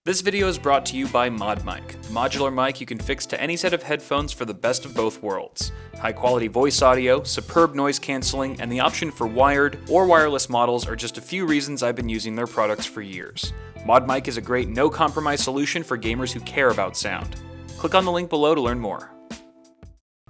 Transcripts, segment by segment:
This video is brought to you by ModMic, the modular mic you can fix to any set of headphones for the best of both worlds. High quality voice audio, superb noise cancelling, and the option for wired or wireless models are just a few reasons I've been using their products for years. ModMic is a great no-compromise solution for gamers who care about sound. Click on the link below to learn more.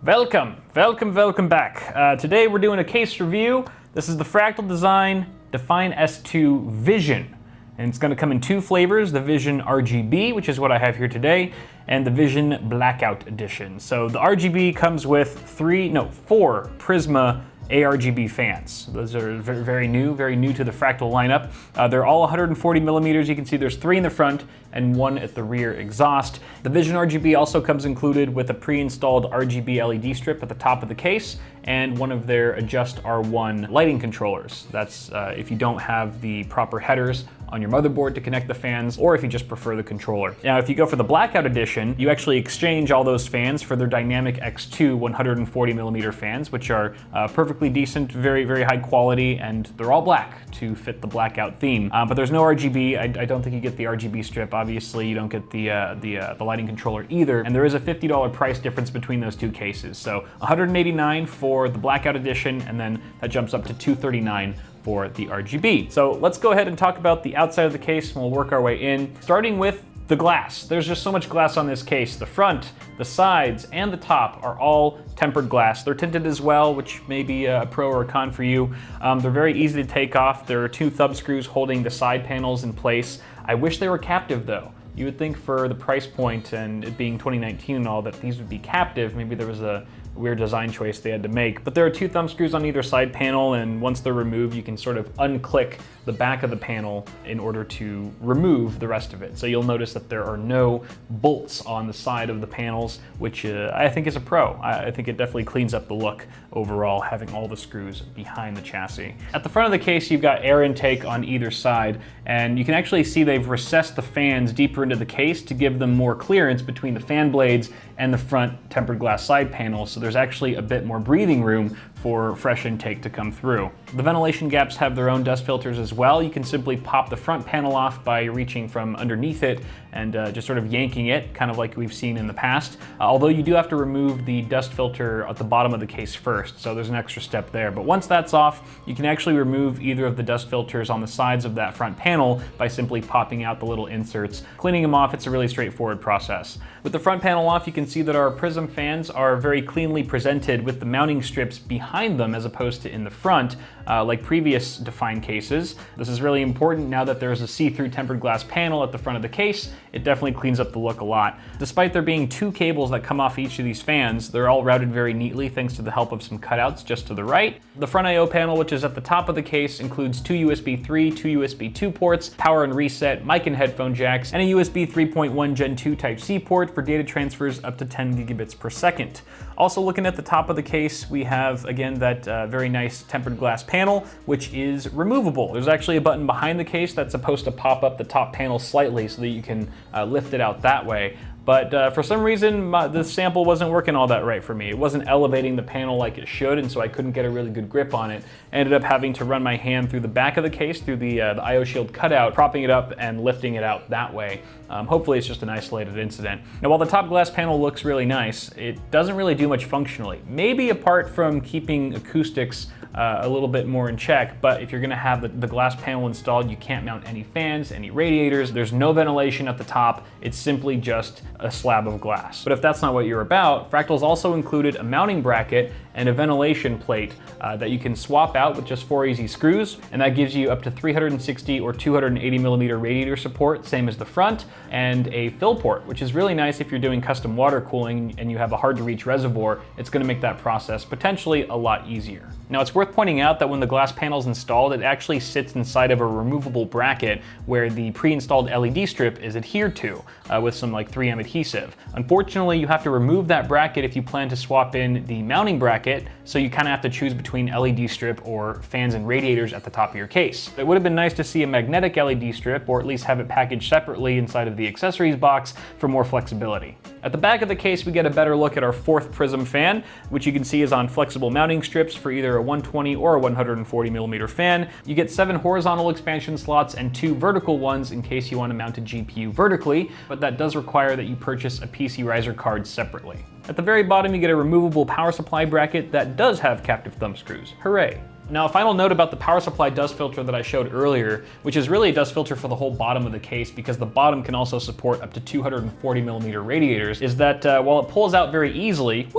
Welcome back. Today we're doing a case review. This is the Fractal Design Define S2 Vision. And it's going to come in two flavors, the Vision RGB, which is what I have here today, and the Vision Blackout Edition. So the RGB comes with four Prisma ARGB fans. Those are very new to the Fractal lineup. They're all 140 millimeters. You can see there's 3 in the front and 1 at the rear exhaust. The Vision RGB also comes included with a pre-installed RGB LED strip at the top of the case and one of their Adjust R1 lighting controllers. That's if you don't have the proper headers on your motherboard to connect the fans, or if you just prefer the controller. Now, if you go for the Blackout Edition, you actually exchange all those fans for their Dynamic X2 140 millimeter fans, which are perfectly decent, very high quality, and they're all black to fit the blackout theme. But there's no RGB. I don't think you get the RGB strip. Obviously, you don't get the lighting controller either, and there is a $50 price difference between those two cases. So $189 for the Blackout Edition, and then that jumps up to $239 for the RGB. So let's go ahead and talk about the outside of the case, and we'll work our way in, starting with the glass. There's just so much glass on this case. The front, the sides, and the top are all tempered glass. They're tinted as well, which may be a pro or a con for you. They're very easy to take off. There are 2 thumb screws holding the side panels in place. I wish they were captive though. You would think for the price point and it being 2019 and all that these would be captive. Maybe there was a weird design choice they had to make. But there are 2 thumb screws on either side panel, and once they're removed, you can sort of unclick the back of the panel in order to remove the rest of it. So you'll notice that there are no bolts on the side of the panels, which I think is a pro. I think it definitely cleans up the look overall, having all the screws behind the chassis. At the front of the case, you've got air intake on either side, and you can actually see they've recessed the fans deeper into the case to give them more clearance between the fan blades and the front tempered glass side panel, so there's actually a bit more breathing room for fresh intake to come through. The ventilation gaps have their own dust filters as well. You can simply pop the front panel off by reaching from underneath it and just sort of yanking it, kind of like we've seen in the past. Although you do have to remove the dust filter at the bottom of the case first, so there's an extra step there. But once that's off, you can actually remove either of the dust filters on the sides of that front panel by simply popping out the little inserts. Cleaning them off, it's a really straightforward process. With the front panel off, you can see that our Prism fans are very cleanly presented with the mounting strips behind them as opposed to in the front, like previous Define cases. This is really important now that there's a see-through tempered glass panel at the front of the case. It definitely cleans up the look a lot. Despite there being 2 cables that come off each of these fans, they're all routed very neatly thanks to the help of some cutouts just to the right. The front I/O panel, which is at the top of the case, includes 2 USB 3, 2 USB 2 ports, power and reset, mic and headphone jacks, and a USB 3.1 Gen 2 Type-C port for data transfers up to 10 gigabits per second. Also looking at the top of the case, we have, again, that very nice tempered glass panel, which is removable. There's actually a button behind the case that's supposed to pop up the top panel slightly so that you can lift it out that way. But for some reason, the sample wasn't working all that right for me. It wasn't elevating the panel like it should, and so I couldn't get a really good grip on it. I ended up having to run my hand through the back of the case, through the I/O shield cutout, propping it up and lifting it out that way. Hopefully it's just an isolated incident. Now, while the top glass panel looks really nice, it doesn't really do much functionally. Maybe apart from keeping acoustics a little bit more in check, but if you're gonna have the glass panel installed, you can't mount any fans, any radiators, there's no ventilation at the top, it's simply just a slab of glass. But if that's not what you're about, Fractal's also included a mounting bracket and a ventilation plate that you can swap out with just 4 easy screws, and that gives you up to 360 or 280 millimeter radiator support, same as the front, and a fill port, which is really nice if you're doing custom water cooling and you have a hard to reach reservoir. It's gonna make that process potentially a lot easier. Now, it's worth pointing out that when the glass panel is installed, it actually sits inside of a removable bracket where the pre-installed LED strip is adhered to with some like 3M adhesive. Unfortunately, you have to remove that bracket if you plan to swap in the mounting bracket, so you kind of have to choose between LED strip or fans and radiators at the top of your case. It would have been nice to see a magnetic LED strip, or at least have it packaged separately inside of the accessories box for more flexibility. At the back of the case, we get a better look at our 4th Prism fan, which you can see is on flexible mounting strips for either a 120 120 or a 140 millimeter fan. You get 7 horizontal expansion slots and 2 vertical ones in case you want to mount a GPU vertically, but that does require that you purchase a PC riser card separately. At the very bottom, you get a removable power supply bracket that does have captive thumb screws. Hooray! Now, a final note about the power supply dust filter that I showed earlier, which is really a dust filter for the whole bottom of the case because the bottom can also support up to 240 millimeter radiators, is that while it pulls out very easily,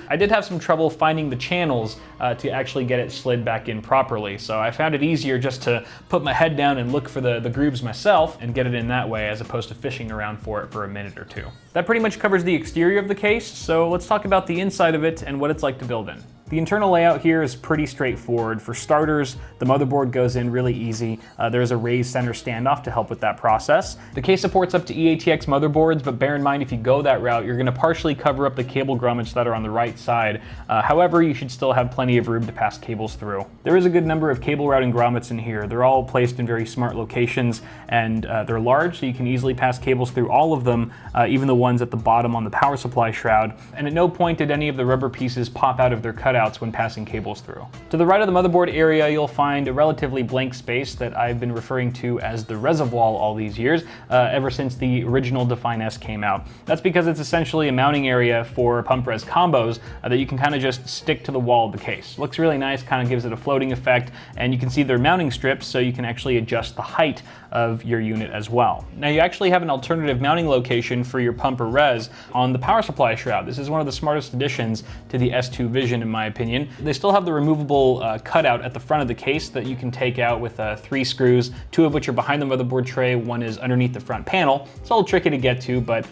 I did have some trouble finding the channels to actually get it slid back in properly. So I found it easier just to put my head down and look for the grooves myself and get it in that way as opposed to fishing around for it for a minute or two. That pretty much covers the exterior of the case, so let's talk about the inside of it and what it's like to build in. The internal layout here is pretty straightforward. For starters, the motherboard goes in really easy. There's a raised center standoff to help with that process. The case supports up to EATX motherboards, but bear in mind if you go that route, you're gonna partially cover up the cable grommets that are on the right side. However, you should still have plenty of room to pass cables through. There is a good number of cable routing grommets in here. They're all placed in very smart locations, and they're large, so you can easily pass cables through all of them, even the ones at the bottom on the power supply shroud. And at no point did any of the rubber pieces pop out of their cutouts when passing cables through. To the right of the motherboard area, you'll find a relatively blank space that I've been referring to as the reservoir all these years, ever since the original Define S came out. That's because it's essentially a mounting area for pump res combos that you can kind of just stick to the wall of the case. Looks really nice, kind of gives it a floating effect, and you can see they're mounting strips so you can actually adjust the height of your unit as well. Now you actually have an alternative mounting location for your pump or res on the power supply shroud. This is one of the smartest additions to the S2 Vision in my opinion. They still have the removable cutout at the front of the case that you can take out with 3 screws, 2 of which are behind the motherboard tray, 1 is underneath the front panel. It's a little tricky to get to, but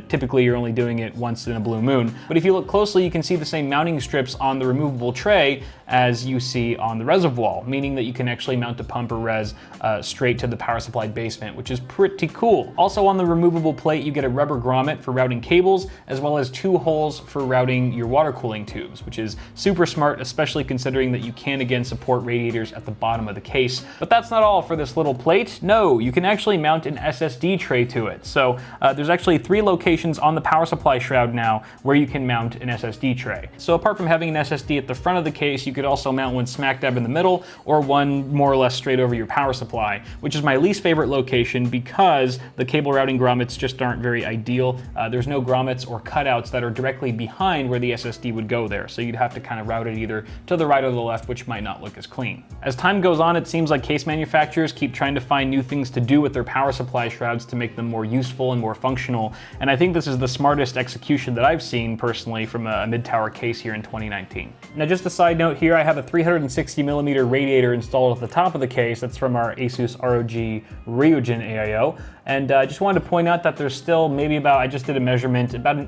typically you're only doing it once in a blue moon. But if you look closely, you can see the same mounting strips on the removable tray as you see on the reservoir, meaning that you can actually mount a pump or res straight to the power supply basement, which is pretty cool. Also on the removable plate, you get a rubber grommet for routing cables, as well as 2 holes for routing your water cooling tubes, which is super smart, especially considering that you can again support radiators at the bottom of the case. But that's not all for this little plate. No, you can actually mount an SSD tray to it. So there's actually 3 locations on the power supply shroud now where you can mount an SSD tray. So apart from having an SSD at the front of the case, you could also mount one smack dab in the middle or one more or less straight over your power supply, which is my least favorite location because the cable routing grommets just aren't very ideal. There's no grommets or cutouts that are directly behind where the SSD would go there. So you'd have to kind of route it either to the right or the left, which might not look as clean. As time goes on, it seems like case manufacturers keep trying to find new things to do with their power supply shrouds to make them more useful and more functional. And I think this is the smartest execution that I've seen personally from a mid-tower case here in 2019. Now just a side note here, I have a 360 millimeter radiator installed at the top of the case. That's from our Asus ROG Ryujin AIO. And I just wanted to point out that there's still maybe about, I just did a measurement, about 1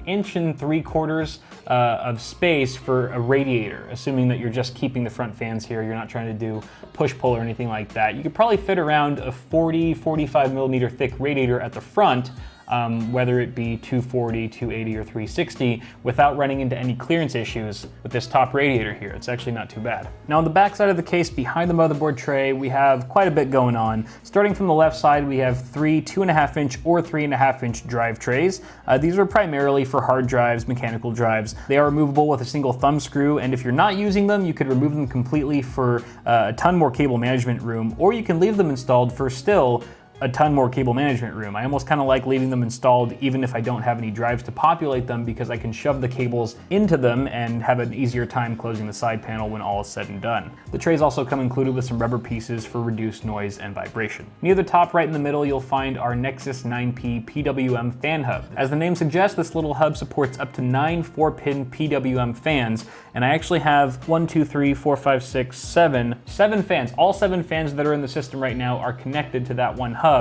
3/4 inches of space for a radiator, assuming that you're just keeping the front fans here, you're not trying to do push-pull or anything like that. You could probably fit around a 45 millimeter thick radiator at the front, whether it be 240, 280, or 360, without running into any clearance issues with this top radiator here. It's actually not too bad. Now on the back side of the case, behind the motherboard tray, we have quite a bit going on. Starting from the left side, we have 3 2.5-inch or 3.5-inch drive trays. These are primarily for hard drives, mechanical drives. They are removable with a single thumb screw, and if you're not using them, you could remove them completely for a ton more cable management room, or you can leave them installed for still a ton more cable management room. I almost kind of like leaving them installed even if I don't have any drives to populate them, because I can shove the cables into them and have an easier time closing the side panel when all is said and done. The trays also come included with some rubber pieces for reduced noise and vibration. Near the top right in the middle, you'll find our Nexus 9P PWM fan hub. As the name suggests, this little hub supports up to 9 4-pin PWM fans, and I actually have 7 fans. All 7 fans that are in the system right now are connected to that one hub,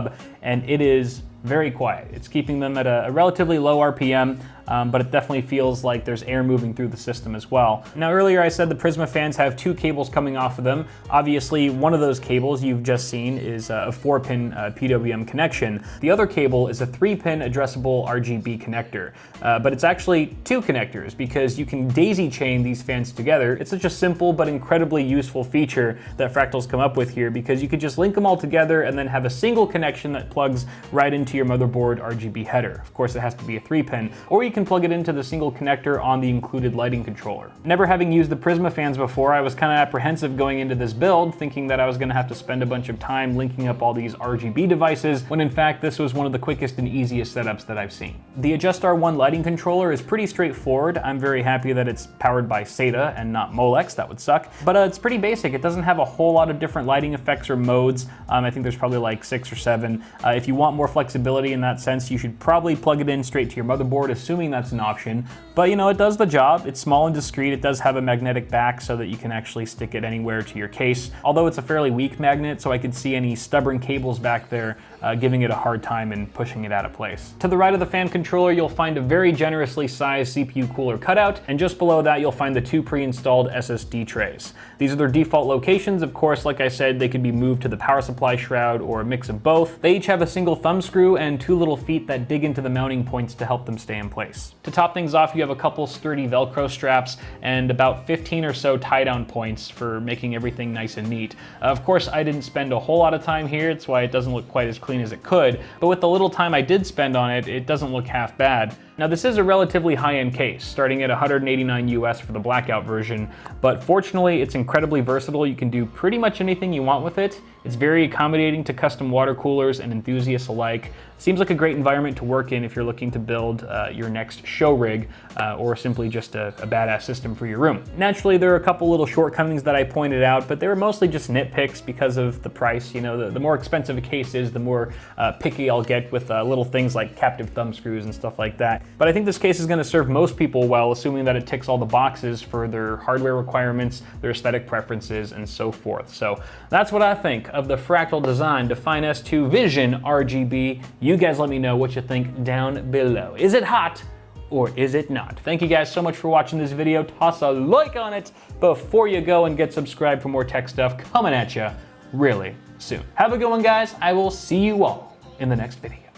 and it is very quiet. It's keeping them at a relatively low RPM, but it definitely feels like there's air moving through the system as well. Now earlier I said the Prisma fans have 2 cables coming off of them. Obviously one of those cables you've just seen is a 4-pin PWM connection. The other cable is a 3-pin addressable RGB connector, but it's actually 2 connectors because you can daisy chain these fans together. It's such a simple but incredibly useful feature that Fractal's come up with here, because you could just link them all together and then have a single connection that plugs right into your motherboard RGB header. Of course it has to be a 3-pin, or you can can plug it into the single connector on the included lighting controller. Never having used the Prisma fans before, I was kind of apprehensive going into this build, thinking that I was going to have to spend a bunch of time linking up all these RGB devices, when in fact this was one of the quickest and easiest setups that I've seen. The Adjust R1 lighting controller is pretty straightforward. I'm very happy that it's powered by SATA and not Molex, that would suck. But it's pretty basic. It doesn't have a whole lot of different lighting effects or modes. I think there's probably like 6 or 7. If you want more flexibility in that sense, you should probably plug it in straight to your motherboard, assuming that's an option. But you know, it does the job. It's small and discreet. It does have a magnetic back so that you can actually stick it anywhere to your case. Although it's a fairly weak magnet, so I could see any stubborn cables back there giving it a hard time and pushing it out of place. To the right of the fan controller, you'll find a very generously sized CPU cooler cutout, and just below that you'll find the 2 pre-installed SSD trays. These are their default locations. Of course, like I said, they could be moved to the power supply shroud or a mix of both. They each have a single thumb screw and 2 little feet that dig into the mounting points to help them stay in place. To top things off, you have a couple sturdy Velcro straps and about 15 or so tie-down points for making everything nice and neat. Of course, I didn't spend a whole lot of time here. That's why it doesn't look quite as clean as it could, but with the little time I did spend on it, it doesn't look half bad. Now this is a relatively high-end case, starting at $189 US for the blackout version, but fortunately it's incredibly versatile. You can do pretty much anything you want with it. It's very accommodating to custom water coolers and enthusiasts alike. Seems like a great environment to work in if you're looking to build your next show rig or simply just a badass system for your room. Naturally, there are a couple little shortcomings that I pointed out, but they were mostly just nitpicks because of the price. You know, the more expensive a case is, the more picky I'll get with little things like captive thumb screws and stuff like that. But I think this case is going to serve most people well, assuming that it ticks all the boxes for their hardware requirements, their aesthetic preferences, and so forth. So that's what I think of the Fractal Design Define S2 Vision RGB. You guys let me know what you think down below. Is it hot or is it not? Thank you guys so much for watching this video. Toss a like on it before you go and get subscribed for more tech stuff coming at you really soon. Have a good one, guys. I will see you all in the next video.